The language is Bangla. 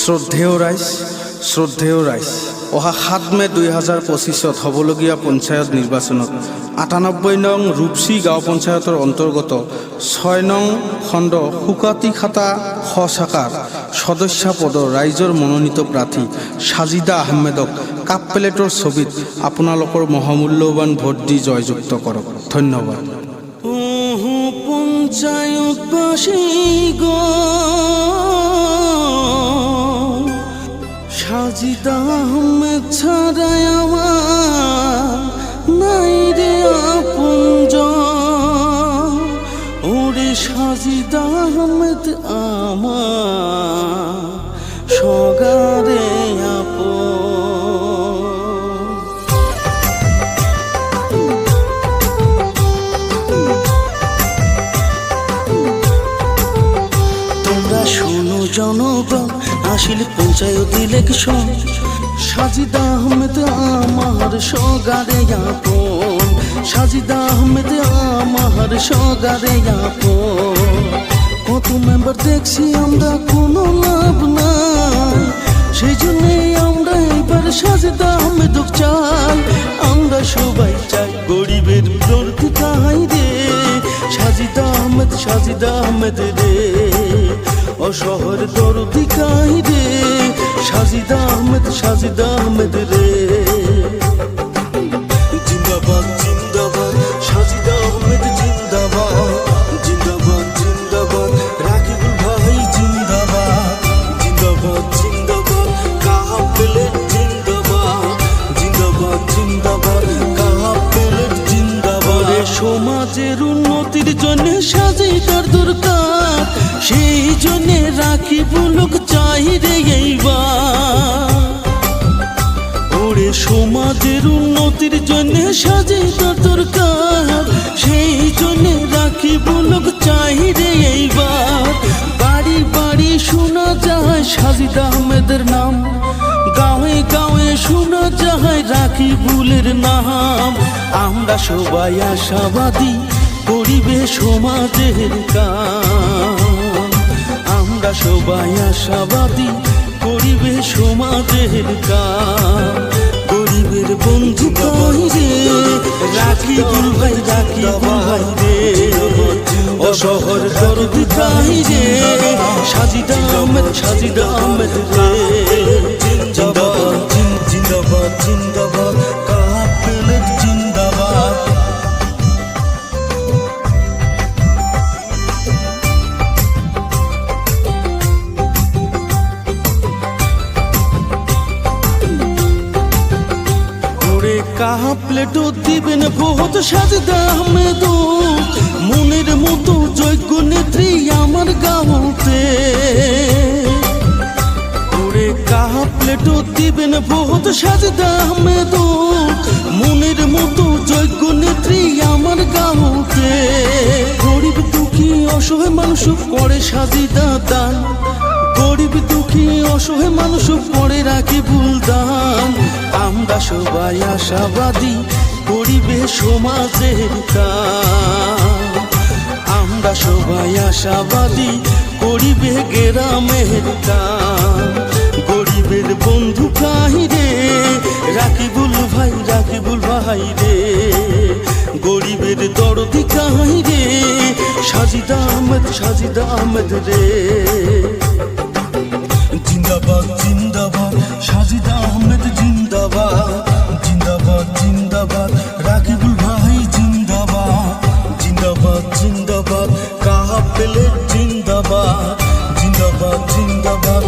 শ্ৰদ্ধেয় ৰাইজ অহা 7 মে 2025 হ'বলগীয়া পঞ্চায়ত নিৰ্বাচনত 98 নং ৰূপসী গাঁও পঞ্চায়তৰ অন্তৰ্গত 6 নং খণ্ড সুকাতিখাতা শাখাৰ সদস্য পদৰ ৰাইজৰ মনোনীত প্ৰাৰ্থী সাজিদা আহমেদক কাপ প্লেটৰ ছবিত আপোনালোকৰ মহামূল্যৱান ভোট দি জয়যুক্ত কৰক। ধন্যবাদ। পঞ্চায়তবাসী সাজিদা আহমেদ ছাড়াই আমার নাই রে আপনজন। ওরে সাজিদা আহমেদ আমার সগারে তোমরা শোনো জনগণ, আসিল পঞ্চায়েত ইলেকশন, সাজিদা আহমেদ আমার সগারে আপন। সাজিদা আহমেদ আমার সগারে আপন। কত মেম্বার দেখছি আমরা, কোনো লাভ নাই, সেই জন্যে আমরা এবার সাজিদা আহমেদ চাই। আমরা সবাই চাই গরিবের প্রতি কাহাই রে সাজিদা আহমেদ রে, অসহর দরদি কাই রে সাজিদা আহমেদ রে। জিন্দাবাদ জিন্দাবাদ সাজিদা আহমেদ, জিন্দাবাদ জিন্দাবাদ জিন্দাবাদ রাকিবুল ভাই, জিন্দাবাদ জিন্দাবাদ জিন্দাবাদ কাহা প্লেট, জিন্দাবাদ জিন্দাবাদ জিন্দাবাদ কাহা প্লেট, জিন্দাবাদ। সমাজের উন্নতির জন্য সাজিদার দরকার, সেই জন্যে রাকিবুলক চাই রে এইবার। ওরে সমাজের উন্নতির জন্য সাজিদার দরকার, সেই জন্যে রাকিবুলক চাই রে এইবার। বাড়ি বাড়ি শোনা যায় সাজিদা আহমেদের নাম, গাঁয়ে গাঁয়ে শোনা যায় রাকিবুলের নাম। আমরা সবাই আশাবাদী করিবে সমাজের কাম, আমরা সবাই আশাবাদী করিবে সমাজের কাম। গরিবের বন্ধু কাই রে রাকিবুল ভাই রে, অসহর দরদি কাই রে সাজিদা আহমেদ রে। জিন্দাবাদ জিন্দাবাদ জিন্দাবাদ কাহা প্লেট, জিন্দাবাদ। কাহা প্লেটও দিবেন ভোট সাজিদা আহমেদ, মনের মতো যোগ্য নেত্রী আমার গাঁওতে। ওরে কাহা প্লেটও দিবেন ভোট সাজিদা আহমেদ, মনের মতো যোগ্য নেত্রী আমার গাঁওতে। গরিব দুঃখী অসহায় মানুষ করে সাজিদা দান, গরিব দুঃখী অসহায় মানুষ পড়ে রাকিবুল দান। আমরা সবাই আশাবাদী করিবে সমাজের কাম, আমরা সবাই আশাবাদী করিবে গ্রামের কাম। গরিবের বন্ধু কাই রে রাকিবুল ভাই রে, গরিবের দরদি কাই রে সাজিদা আহমেদ রে। জিন্দাবাদ জিন্দাবাদ সাজিদা আহমেদ, জিন্দাবাদ জিন্দাবাদ জিন্দাবাদ রাকিবুল ভাই, জিন্দাবাদ জিন্দাবাদ জিন্দাবাদ কাহা প্লেট, জিন্দাবাদ জিন্দাবাদ জিন্দাবাদ